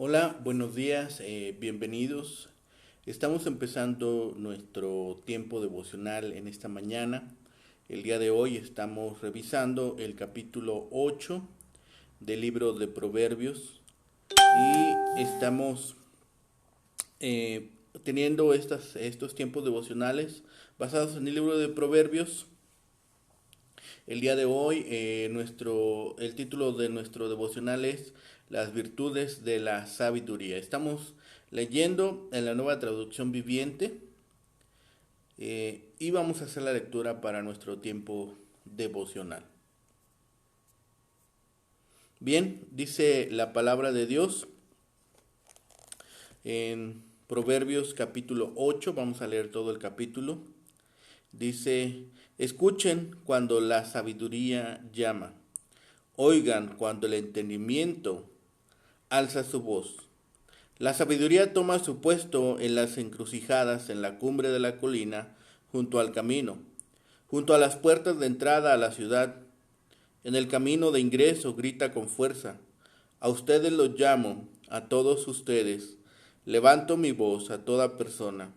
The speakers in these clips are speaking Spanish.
Hola, buenos días, bienvenidos. Estamos empezando nuestro tiempo devocional en esta mañana. El día de hoy estamos revisando el capítulo 8 del libro de Proverbios y estamos teniendo estos tiempos devocionales basados en el libro de Proverbios. El día de hoy, el título de nuestro devocional es Las virtudes de la sabiduría. Estamos leyendo en la Nueva Traducción Viviente y vamos a hacer la lectura para nuestro tiempo devocional. Bien, dice la palabra de Dios en Proverbios capítulo 8, vamos a leer todo el capítulo. Dice, escuchen cuando la sabiduría llama, oigan cuando el entendimiento alza su voz. La sabiduría toma su puesto en las encrucijadas, en la cumbre de la colina, junto al camino, junto a las puertas de entrada a la ciudad. En el camino de ingreso grita con fuerza. A ustedes los llamo, a todos ustedes. Levanto mi voz a toda persona.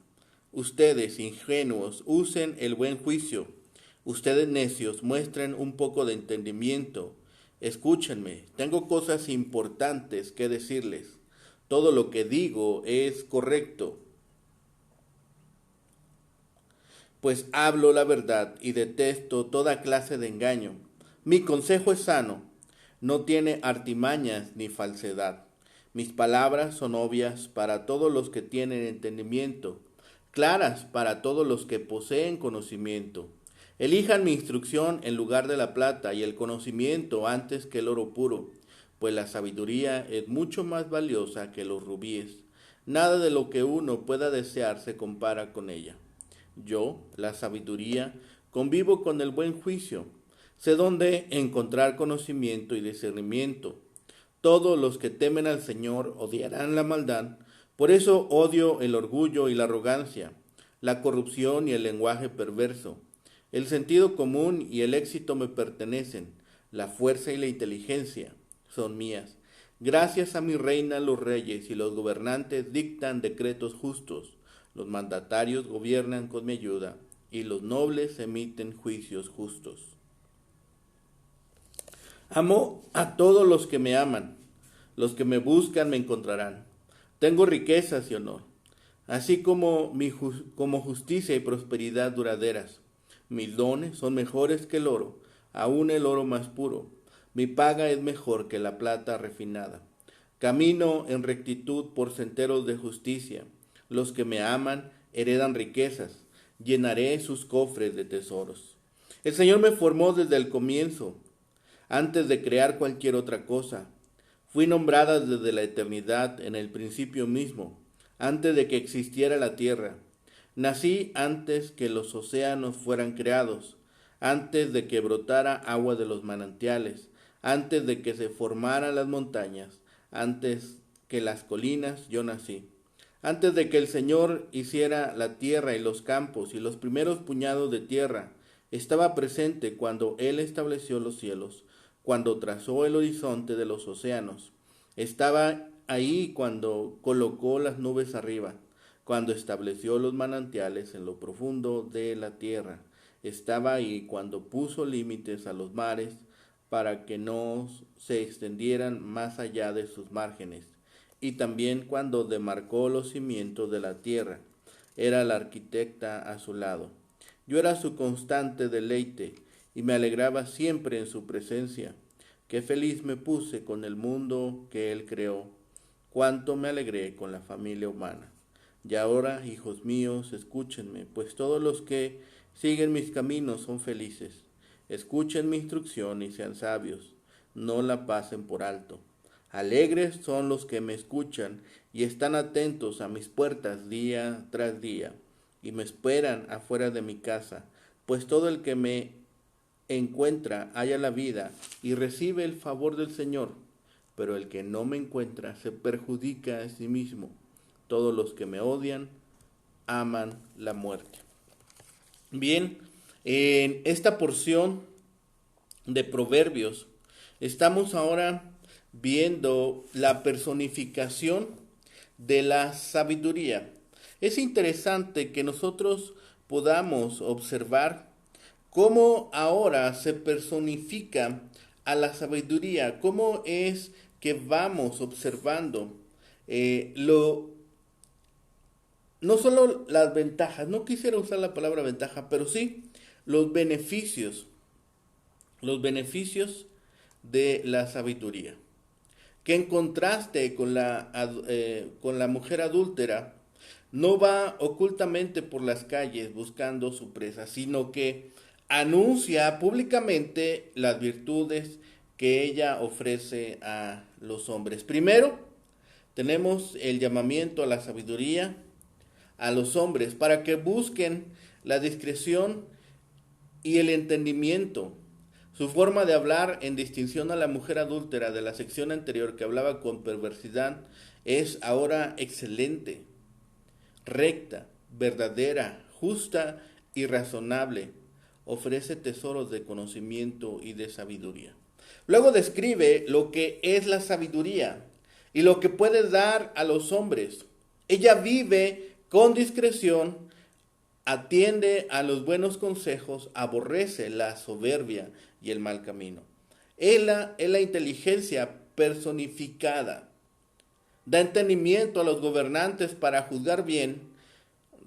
Ustedes, ingenuos, usen el buen juicio. Ustedes, necios, muestren un poco de entendimiento. Escúchenme, tengo cosas importantes que decirles. Todo lo que digo es correcto, pues hablo la verdad y detesto toda clase de engaño. Mi consejo es sano, no tiene artimañas ni falsedad. Mis palabras son obvias para todos los que tienen entendimiento, claras para todos los que poseen conocimiento. Elijan mi instrucción en lugar de la plata y el conocimiento antes que el oro puro, pues la sabiduría es mucho más valiosa que los rubíes. Nada de lo que uno pueda desear se compara con ella. Yo, la sabiduría, convivo con el buen juicio. Sé dónde encontrar conocimiento y discernimiento. Todos los que temen al Señor odiarán la maldad. Por eso odio el orgullo y la arrogancia, la corrupción y el lenguaje perverso. El sentido común y el éxito me pertenecen. La fuerza y la inteligencia son mías. Gracias a mi reina los reyes y los gobernantes dictan decretos justos. Los mandatarios gobiernan con mi ayuda y los nobles emiten juicios justos. Amo a todos los que me aman. Los que me buscan me encontrarán. Tengo riquezas y honor, así como justicia y prosperidad duraderas. Mis dones son mejores que el oro, aún el oro más puro. Mi paga es mejor que la plata refinada. Camino en rectitud por senderos de justicia. Los que me aman heredan riquezas. Llenaré sus cofres de tesoros. El Señor me formó desde el comienzo, antes de crear cualquier otra cosa. Fui nombrada desde la eternidad, en el principio mismo, antes de que existiera la tierra. Nací antes que los océanos fueran creados, antes de que brotara agua de los manantiales, antes de que se formaran las montañas, antes que las colinas yo nací. Antes de que el Señor hiciera la tierra y los campos y los primeros puñados de tierra, estaba presente cuando Él estableció los cielos, cuando trazó el horizonte de los océanos. Estaba ahí cuando colocó las nubes arriba, cuando estableció los manantiales en lo profundo de la tierra. Estaba ahí cuando puso límites a los mares para que no se extendieran más allá de sus márgenes, y también cuando demarcó los cimientos de la tierra. Era la arquitecta a su lado. Yo era su constante deleite y me alegraba siempre en su presencia. Qué feliz me puse con el mundo que él creó. Cuánto me alegré con la familia humana. Y ahora, hijos míos, escúchenme, pues todos los que siguen mis caminos son felices. Escuchen mi instrucción y sean sabios. No la pasen por alto. Alegres son los que me escuchan y están atentos a mis puertas día tras día y me esperan afuera de mi casa, pues todo el que me encuentra halla la vida y recibe el favor del Señor, pero el que no me encuentra se perjudica a sí mismo. Todos los que me odian aman la muerte. Bien, en esta porción de Proverbios estamos ahora viendo la personificación de la sabiduría. Es interesante que nosotros podamos observar cómo ahora se personifica a la sabiduría, cómo es que vamos observando no solo las ventajas, no quisiera usar la palabra ventaja, pero sí los beneficios de la sabiduría. Que en contraste con la mujer adúltera, no va ocultamente por las calles buscando su presa, sino que anuncia públicamente las virtudes que ella ofrece a los hombres. Primero, tenemos el llamamiento a la sabiduría a los hombres para que busquen la discreción y el entendimiento. Su forma de hablar, en distinción a la mujer adúltera de la sección anterior que hablaba con perversidad, es ahora excelente, recta, verdadera, justa y razonable. Ofrece tesoros de conocimiento y de sabiduría. Luego describe lo que es la sabiduría y lo que puede dar a los hombres. Ella vive con discreción, atiende a los buenos consejos, aborrece la soberbia y el mal camino. Ella es la inteligencia personificada. Da entendimiento a los gobernantes para juzgar bien,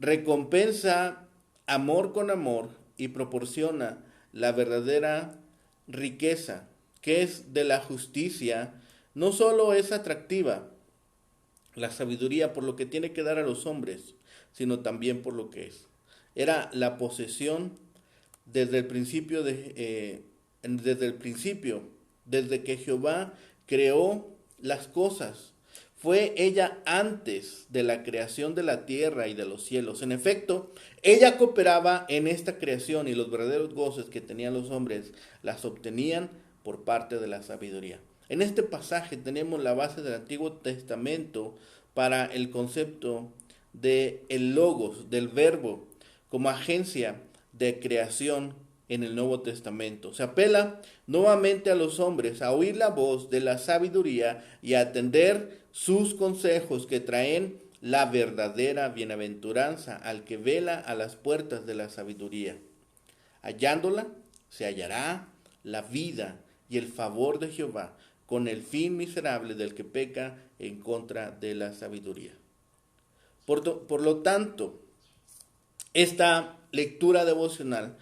recompensa amor con amor y proporciona la verdadera riqueza, que es de la justicia. No solo es atractiva la sabiduría por lo que tiene que dar a los hombres, sino también por lo que es. Era la posesión desde el principio, desde que Jehová creó las cosas. Fue ella antes de la creación de la tierra y de los cielos. En efecto, ella cooperaba en esta creación y los verdaderos goces que tenían los hombres las obtenían por parte de la sabiduría. En este pasaje tenemos la base del Antiguo Testamento para el concepto de el logos, del verbo, como agencia de creación en el Nuevo Testamento. Se apela nuevamente a los hombres a oír la voz de la sabiduría y a atender sus consejos que traen la verdadera bienaventuranza al que vela a las puertas de la sabiduría. Hallándola, se hallará la vida y el favor de Jehová con el fin miserable del que peca en contra de la sabiduría. Por lo tanto, esta lectura devocional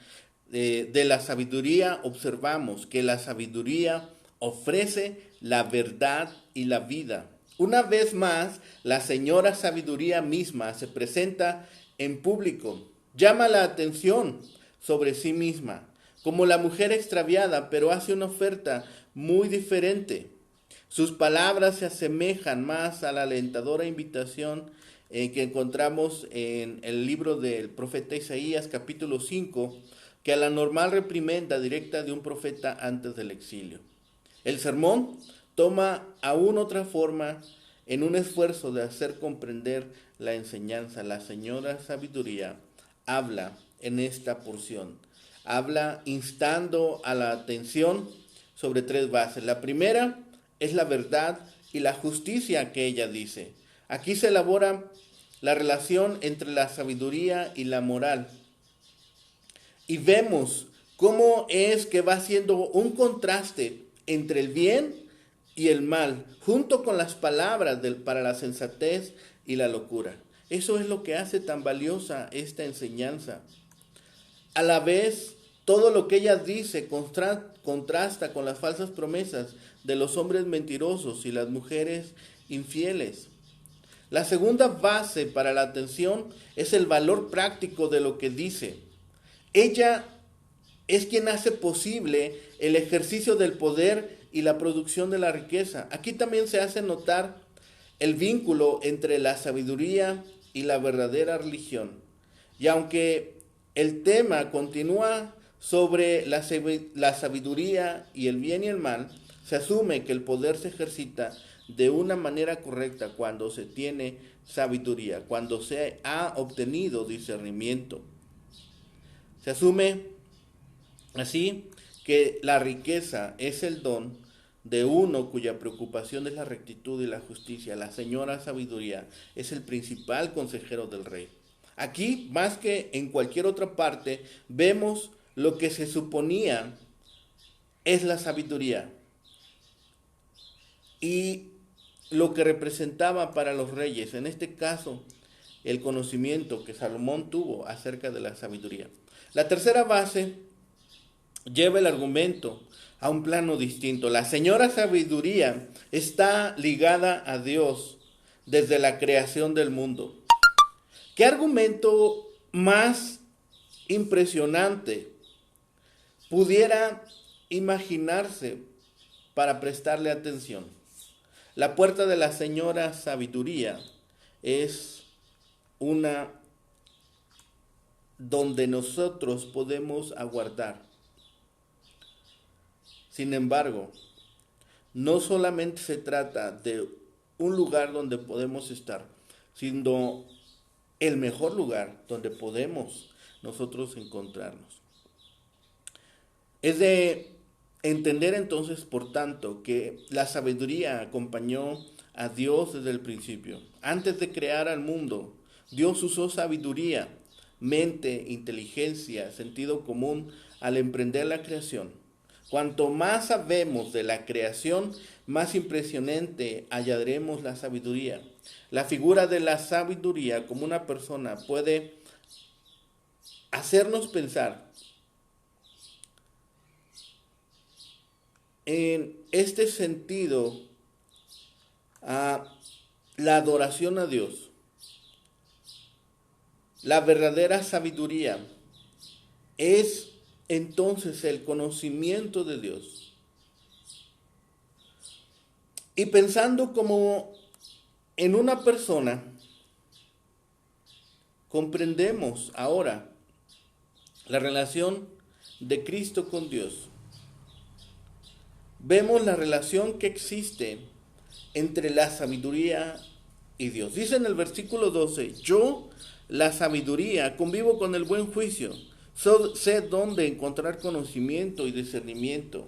de la sabiduría, observamos que la sabiduría ofrece la verdad y la vida. Una vez más, la señora sabiduría misma se presenta en público, llama la atención sobre sí misma, como la mujer extraviada, pero hace una oferta muy diferente. Sus palabras se asemejan más a la alentadora invitación que encontramos en el libro del profeta Isaías, capítulo 5, que a la normal reprimenda directa de un profeta antes del exilio. El sermón toma aún otra forma en un esfuerzo de hacer comprender la enseñanza. La señora sabiduría habla en esta porción. Habla instando a la atención sobre tres bases. La primera es la verdad y la justicia que ella dice. Aquí se elabora la relación entre la sabiduría y la moral. Y vemos cómo es que va haciendo un contraste entre el bien y el mal, junto con las palabras para la sensatez y la locura. Eso es lo que hace tan valiosa esta enseñanza. A la vez, todo lo que ella dice contrasta con las falsas promesas de los hombres mentirosos y las mujeres infieles. La segunda base para la atención es el valor práctico de lo que dice. Ella es quien hace posible el ejercicio del poder y la producción de la riqueza. Aquí también se hace notar el vínculo entre la sabiduría y la verdadera religión. Y aunque el tema continúa sobre la sabiduría y el bien y el mal, se asume que el poder se ejercita de una manera correcta cuando se tiene sabiduría, cuando se ha obtenido discernimiento. Se asume así que la riqueza es el don de uno cuya preocupación es la rectitud y la justicia. La señora sabiduría es el principal consejero del rey. Aquí, más que en cualquier otra parte, vemos lo que se suponía es la sabiduría y lo que representaba para los reyes, en este caso, el conocimiento que Salomón tuvo acerca de la sabiduría. La tercera base lleva el argumento a un plano distinto. La señora sabiduría está ligada a Dios desde la creación del mundo. ¿Qué argumento más impresionante pudiera imaginarse para prestarle atención? La puerta de la señora sabiduría es una donde nosotros podemos aguardar. Sin embargo, no solamente se trata de un lugar donde podemos estar, sino el mejor lugar donde podemos nosotros encontrarnos. Es de entender entonces, por tanto, que la sabiduría acompañó a Dios desde el principio. Antes de crear al mundo, Dios usó sabiduría, mente, inteligencia, sentido común al emprender la creación. Cuanto más sabemos de la creación, más impresionante hallaremos la sabiduría. La figura de la sabiduría como una persona puede hacernos pensar en este sentido a la adoración a Dios. La verdadera sabiduría es entonces el conocimiento de Dios. Y pensando como en una persona, comprendemos ahora la relación de Cristo con Dios. Vemos la relación que existe entre la sabiduría y Dios. Dice en el versículo 12, yo, la sabiduría, convivo con el buen juicio, sé dónde encontrar conocimiento y discernimiento.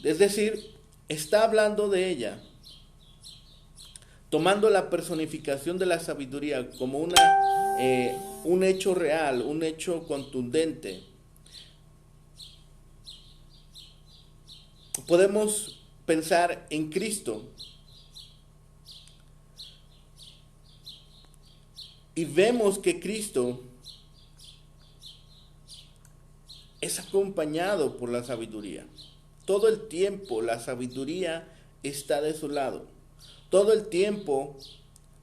Es decir, está hablando de ella, tomando la personificación de la sabiduría como un hecho real, un hecho contundente. Podemos pensar en Cristo y vemos que Cristo es acompañado por la sabiduría. Todo el tiempo la sabiduría está de su lado. Todo el tiempo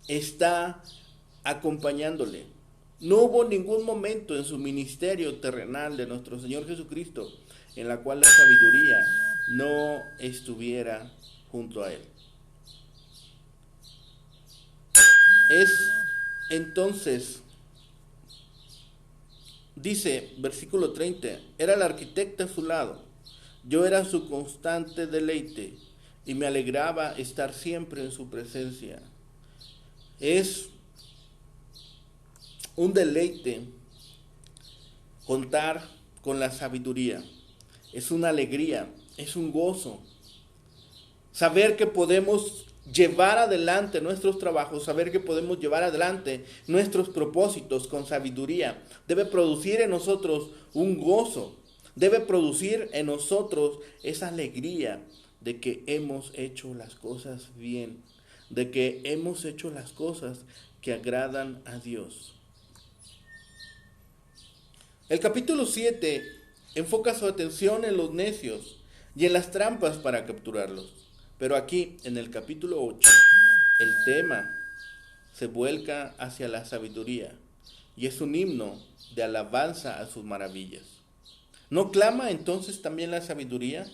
está acompañándole. No hubo ningún momento en su ministerio terrenal de nuestro Señor Jesucristo en la cual la sabiduría no estuviera junto a él. Es entonces, dice versículo 30, era el arquitecto a su lado, yo era su constante deleite y me alegraba estar siempre en su presencia. Es un deleite contar con la sabiduría, es una alegría, es un gozo. Saber que podemos llevar adelante nuestros trabajos, saber que podemos llevar adelante nuestros propósitos con sabiduría, debe producir en nosotros un gozo, debe producir en nosotros esa alegría de que hemos hecho las cosas bien, de que hemos hecho las cosas que agradan a Dios. El capítulo 7 enfoca su atención en los necios y en las trampas para capturarlos. Pero aquí, en el capítulo 8, el tema se vuelca hacia la sabiduría y es un himno de alabanza a sus maravillas. ¿No clama entonces también la sabiduría?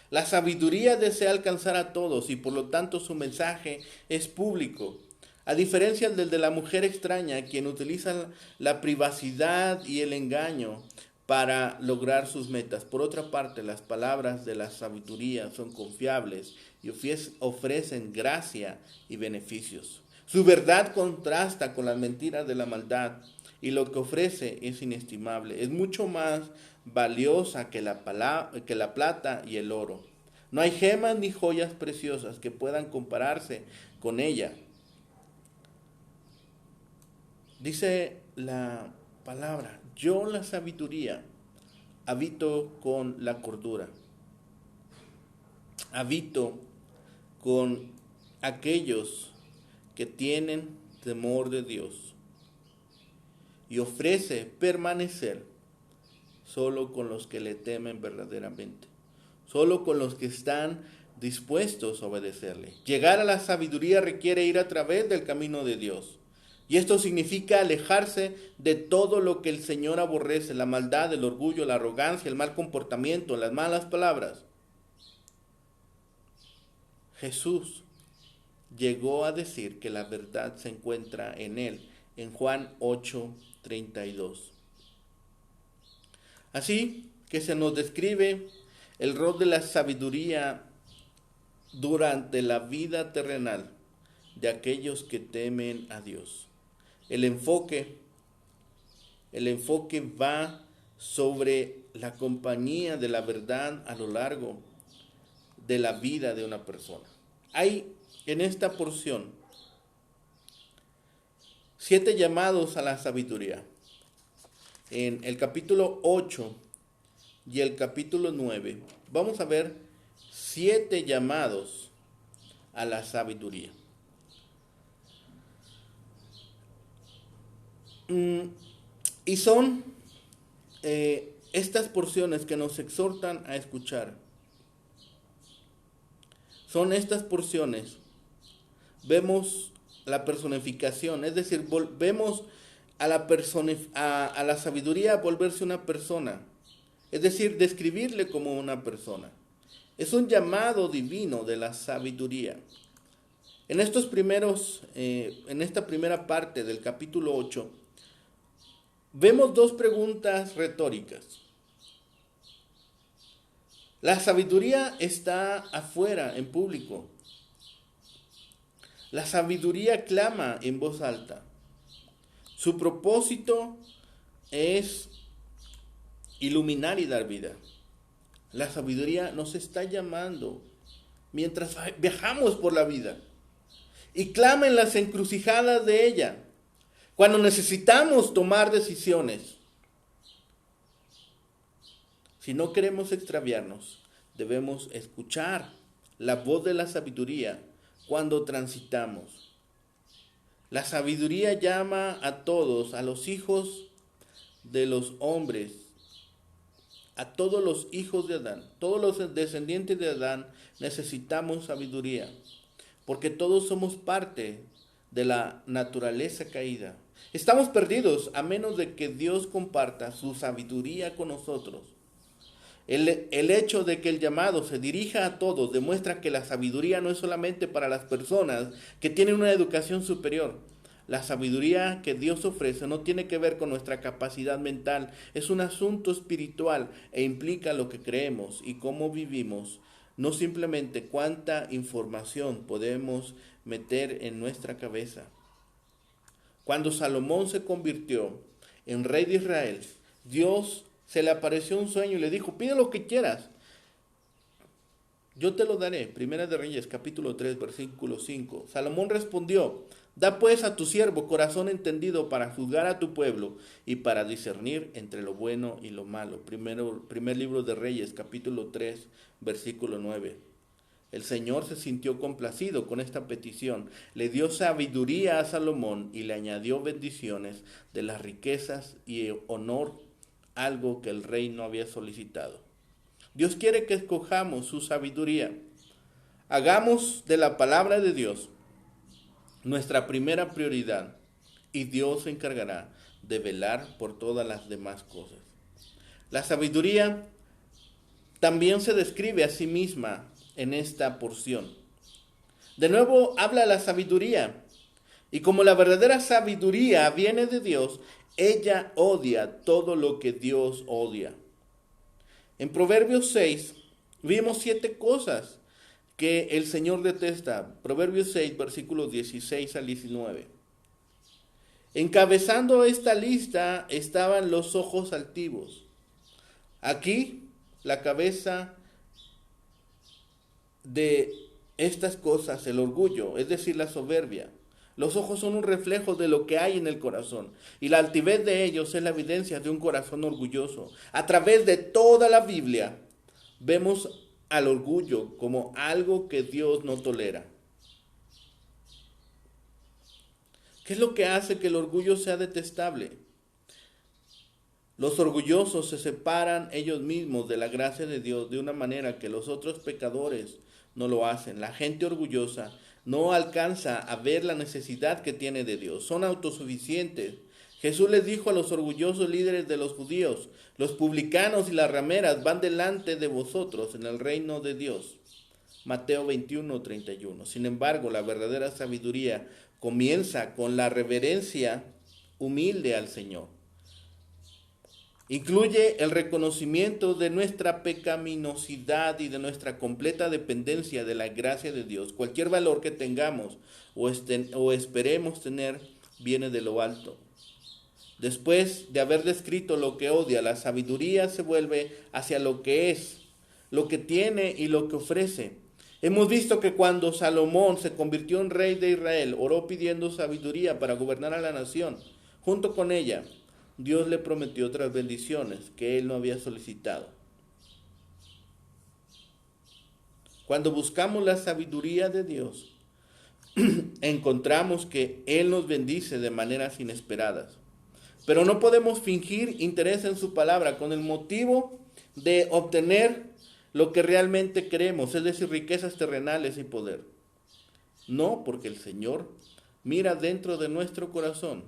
La sabiduría desea alcanzar a todos y por lo tanto su mensaje es público. A diferencia del de la mujer extraña, quien utiliza la privacidad y el engaño para lograr sus metas. Por otra parte, las palabras de la sabiduría son confiables y ofrecen gracia y beneficios. Su verdad contrasta con las mentiras de la maldad y lo que ofrece es inestimable. Es mucho más valiosa que la plata y el oro. No hay gemas ni joyas preciosas que puedan compararse con ella. Dice la palabra, yo la sabiduría habito con la cordura. Habito con aquellos que tienen temor de Dios. Y ofrece permanecer solo con los que le temen verdaderamente. Solo con los que están dispuestos a obedecerle. Llegar a la sabiduría requiere ir a través del camino de Dios. Y esto significa alejarse de todo lo que el Señor aborrece, la maldad, el orgullo, la arrogancia, el mal comportamiento, las malas palabras. Jesús llegó a decir que la verdad se encuentra en Él, en Juan 8:32. Así que se nos describe el rol de la sabiduría durante la vida terrenal de aquellos que temen a Dios. El enfoque va sobre la compañía de la verdad a lo largo de la vida de una persona. Hay en esta porción 7 llamados a la sabiduría. En el capítulo 8 y el capítulo 9 vamos a ver 7 llamados a la sabiduría. Y son estas porciones que nos exhortan a escuchar. Son estas porciones. Vemos la personificación, es decir, vemos a la sabiduría volverse una persona. Es decir, describirle como una persona. Es un llamado divino de la sabiduría. En esta primera parte del capítulo 8, vemos 2 preguntas retóricas. La sabiduría está afuera, en público. La sabiduría clama en voz alta. Su propósito es iluminar y dar vida. La sabiduría nos está llamando mientras viajamos por la vida y clama en las encrucijadas de ella, cuando necesitamos tomar decisiones. Si no queremos extraviarnos, debemos escuchar la voz de la sabiduría cuando transitamos. La sabiduría llama a todos, a los hijos de los hombres, a todos los hijos de Adán, todos los descendientes de Adán necesitamos sabiduría, porque todos somos parte de la naturaleza caída. Estamos perdidos a menos de que Dios comparta su sabiduría con nosotros. El hecho de que el llamado se dirija a todos demuestra que la sabiduría no es solamente para las personas que tienen una educación superior. La sabiduría que Dios ofrece no tiene que ver con nuestra capacidad mental, es un asunto espiritual e implica lo que creemos y cómo vivimos, no simplemente cuánta información podemos meter en nuestra cabeza. Cuando Salomón se convirtió en rey de Israel, Dios se le apareció un sueño y le dijo, pide lo que quieras, yo te lo daré. Primera de Reyes, capítulo 3, versículo 5. Salomón respondió, da pues a tu siervo corazón entendido para juzgar a tu pueblo y para discernir entre lo bueno y lo malo. Primer libro de Reyes, capítulo 3, versículo 9. El Señor se sintió complacido con esta petición, le dio sabiduría a Salomón y le añadió bendiciones de las riquezas y honor, algo que el rey no había solicitado. Dios quiere que escojamos su sabiduría. Hagamos de la palabra de Dios nuestra primera prioridad y Dios se encargará de velar por todas las demás cosas. La sabiduría también se describe a sí misma en esta porción. De nuevo habla la sabiduría, y como la verdadera sabiduría viene de Dios, ella odia todo lo que Dios odia. En Proverbios 6 vimos 7 cosas que el Señor detesta. Proverbios 6, versículos 16 al 19. Encabezando esta lista estaban los ojos altivos. Aquí la cabeza de estas cosas el orgullo, es decir, la soberbia. Los ojos son un reflejo de lo que hay en el corazón, y la altivez de ellos es la evidencia de un corazón orgulloso. A través de toda la Biblia vemos al orgullo como algo que Dios no tolera. ¿Qué es lo que hace que el orgullo sea detestable? Los orgullosos se separan ellos mismos de la gracia de Dios de una manera que los otros pecadores no lo hacen. La gente orgullosa no alcanza a ver la necesidad que tiene de Dios. Son autosuficientes. Jesús les dijo a los orgullosos líderes de los judíos: los publicanos y las rameras van delante de vosotros en el reino de Dios. Mateo 21:31. Sin embargo, la verdadera sabiduría comienza con la reverencia humilde al Señor. Incluye el reconocimiento de nuestra pecaminosidad y de nuestra completa dependencia de la gracia de Dios. Cualquier valor que tengamos o esperemos tener viene de lo alto. Después de haber descrito lo que odia, la sabiduría se vuelve hacia lo que es, lo que tiene y lo que ofrece. Hemos visto que cuando Salomón se convirtió en rey de Israel, oró pidiendo sabiduría para gobernar a la nación. Junto con ella, Dios le prometió otras bendiciones que él no había solicitado. Cuando buscamos la sabiduría de Dios, encontramos que Él nos bendice de maneras inesperadas. Pero no podemos fingir interés en su palabra con el motivo de obtener lo que realmente queremos, es decir, riquezas terrenales y poder. No, porque el Señor mira dentro de nuestro corazón.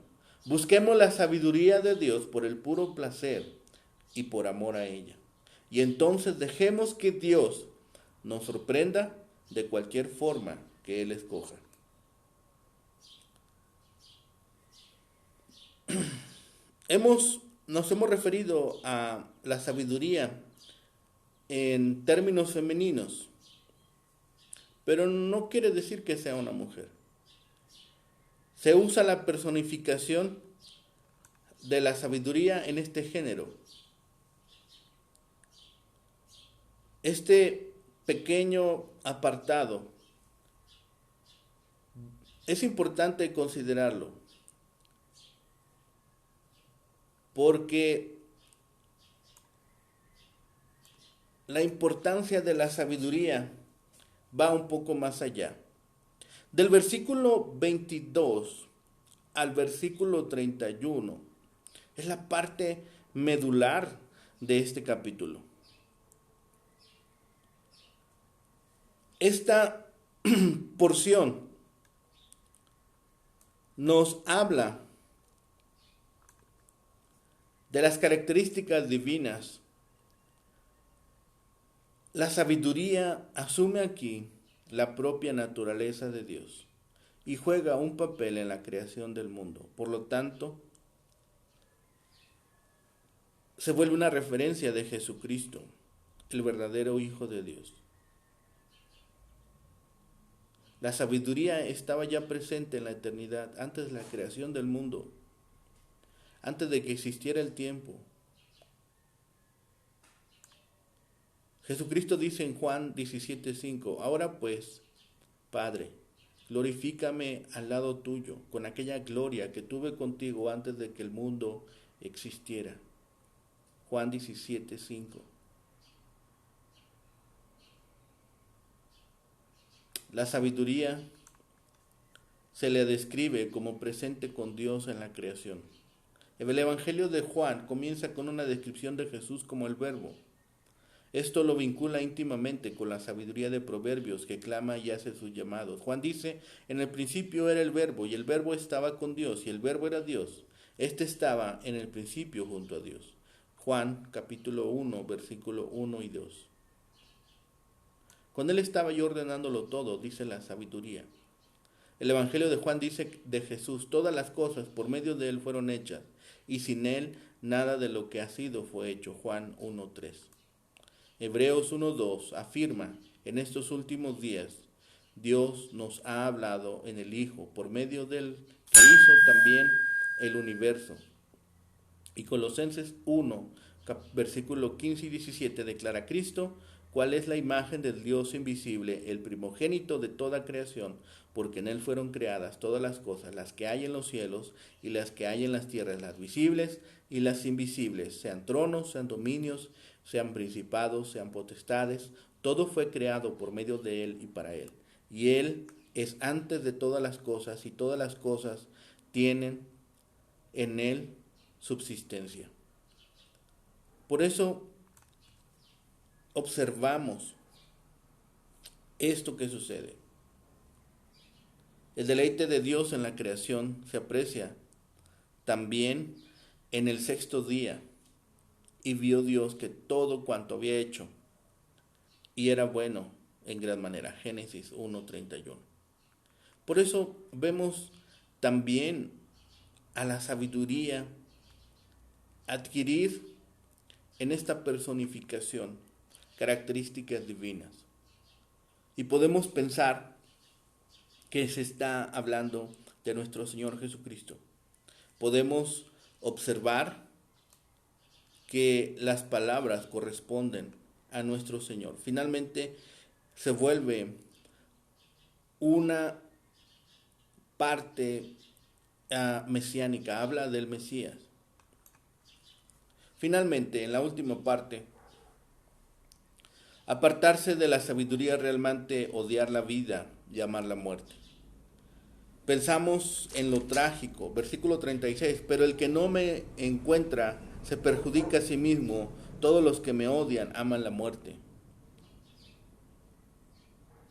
Busquemos la sabiduría de Dios por el puro placer y por amor a ella. Y entonces dejemos que Dios nos sorprenda de cualquier forma que Él escoja. Nos hemos referido a la sabiduría en términos femeninos, pero no quiere decir que sea una mujer. Se usa la personificación de la sabiduría en este género. Este pequeño apartado es importante considerarlo, porque la importancia de la sabiduría va un poco más allá. Del versículo 22 al versículo 31 es la parte medular de este capítulo. Esta porción nos habla de las características divinas. La sabiduría asume aquí la propia naturaleza de Dios y juega un papel en la creación del mundo. Por lo tanto, se vuelve una referencia de Jesucristo, el verdadero Hijo de Dios. La sabiduría estaba ya presente en la eternidad, antes de la creación del mundo, antes de que existiera el tiempo. Jesucristo dice en Juan 17:5, ahora pues, Padre, glorifícame al lado tuyo, con aquella gloria que tuve contigo antes de que el mundo existiera. Juan 17:5. La sabiduría se le describe como presente con Dios en la creación. El Evangelio de Juan comienza con una descripción de Jesús como el Verbo. Esto lo vincula íntimamente con la sabiduría de Proverbios que clama y hace sus llamados. Juan dice, en el principio era el Verbo, y el Verbo estaba con Dios, y el Verbo era Dios. Este estaba en el principio junto a Dios. Juan capítulo 1, versículo 1 y 2. Con él estaba yo ordenándolo todo, dice la sabiduría. El Evangelio de Juan dice de Jesús, todas las cosas por medio de él fueron hechas, y sin él nada de lo que ha sido fue hecho. Juan 1:3. Hebreos 1:2 afirma, en estos últimos días, Dios nos ha hablado en el Hijo, por medio del que hizo también el universo. Y Colosenses 1, versículo 15 y 17 declara, Cristo cuál es la imagen del Dios invisible, el primogénito de toda creación, porque en él fueron creadas todas las cosas, las que hay en los cielos y las que hay en las tierras, las visibles y las invisibles, sean tronos, sean dominios, sean principados, sean potestades, todo fue creado por medio de él y para él. Y él es antes de todas las cosas, y todas las cosas tienen en él subsistencia. Por eso observamos esto que sucede. El deleite de Dios en la creación se aprecia también en el sexto día, y vio Dios que todo cuanto había hecho, y era bueno en gran manera. Génesis 1:31. Por eso vemos también a la sabiduría adquirir en esta personificación características divinas. Y podemos pensar que se está hablando de nuestro Señor Jesucristo. Podemos observar que las palabras corresponden a nuestro Señor. Finalmente se vuelve una parte mesiánica, habla del Mesías. Finalmente, en la última parte, apartarse de la sabiduría, realmente odiar la vida y amar la muerte. Pensamos en lo trágico, versículo 36, pero el que no me encuentra se perjudica a sí mismo, todos los que me odian aman la muerte.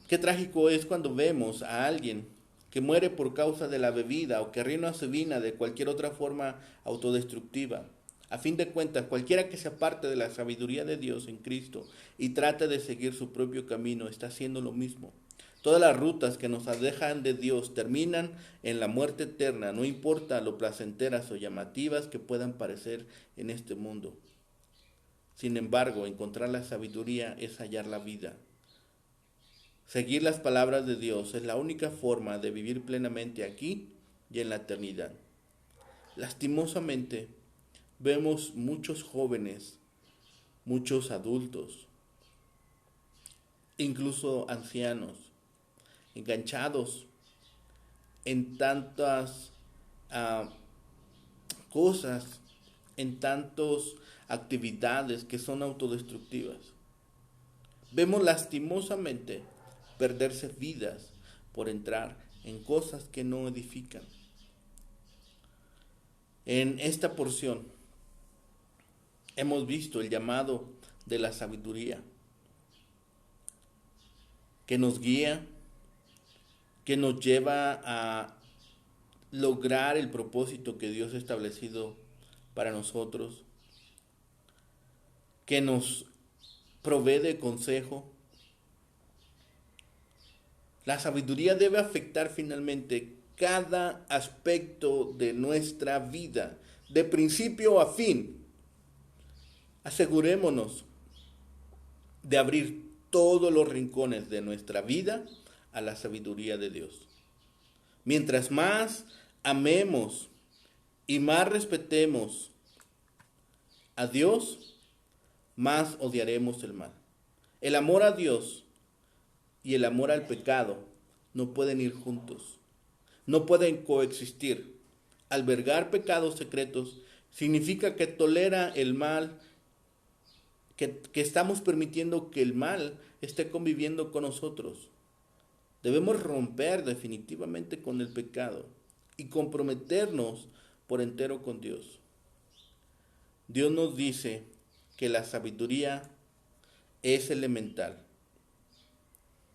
Qué trágico es cuando vemos a alguien que muere por causa de la bebida o que ríe se vina de cualquier otra forma autodestructiva. A fin de cuentas, cualquiera que se aparte de la sabiduría de Dios en Cristo y trate de seguir su propio camino está haciendo lo mismo. Todas las rutas que nos alejan de Dios terminan en la muerte eterna, no importa lo placenteras o llamativas que puedan parecer en este mundo. Sin embargo, encontrar la sabiduría es hallar la vida. Seguir las palabras de Dios es la única forma de vivir plenamente aquí y en la eternidad. Lastimosamente, vemos muchos jóvenes, muchos adultos, incluso ancianos, enganchados en tantas cosas, en tantas actividades que son autodestructivas. Vemos lastimosamente perderse vidas por entrar en cosas que no edifican. En esta porción hemos visto el llamado de la sabiduría que nos guía, que nos lleva a lograr el propósito que Dios ha establecido para nosotros, que nos provee de consejo. La sabiduría debe afectar finalmente cada aspecto de nuestra vida, de principio a fin. Asegurémonos de abrir todos los rincones de nuestra vida a la sabiduría de Dios. Mientras más amemos y más respetemos a Dios, más odiaremos el mal. El amor a Dios y el amor al pecado no pueden ir juntos, no pueden coexistir. Albergar pecados secretos significa que tolera el mal, que estamos permitiendo que el mal esté conviviendo con nosotros. Debemos romper definitivamente con el pecado y comprometernos por entero con Dios. Dios nos dice que la sabiduría es elemental,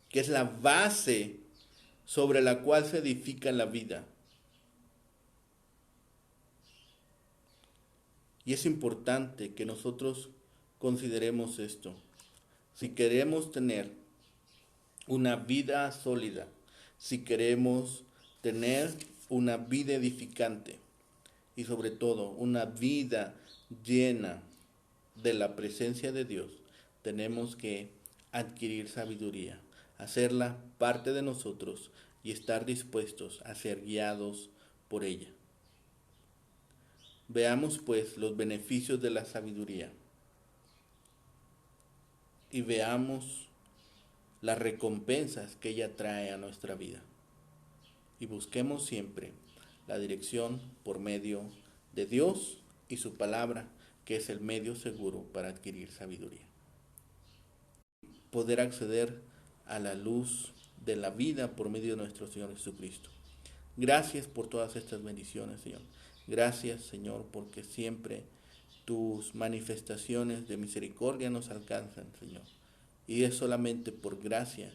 que es la base sobre la cual se edifica la vida. Y es importante que nosotros consideremos esto. Si queremos tener una vida sólida, si queremos tener una vida edificante y sobre todo una vida llena de la presencia de Dios, tenemos que adquirir sabiduría, hacerla parte de nosotros y estar dispuestos a ser guiados por ella. Veamos pues los beneficios de la sabiduría. y veamos las recompensas que ella trae a nuestra vida. Y busquemos siempre la dirección por medio de Dios y su palabra, que es el medio seguro para adquirir sabiduría. Poder acceder a la luz de la vida por medio de nuestro Señor Jesucristo. Gracias por todas estas bendiciones, Señor. Gracias, Señor, porque siempre tus manifestaciones de misericordia nos alcanzan, Señor. Y es solamente por gracia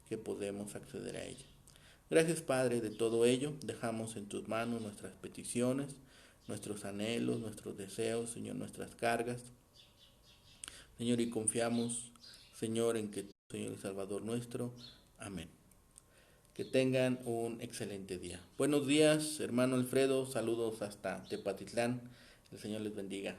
que podemos acceder a ella. Gracias, Padre, de todo ello. Dejamos en tus manos nuestras peticiones, nuestros anhelos, nuestros deseos, Señor, nuestras cargas. Señor, y confiamos, Señor, en que tú, Señor y Salvador nuestro. Amén. Que tengan un excelente día. Buenos días, hermano Alfredo. Saludos hasta Tepatitlán. El Señor les bendiga.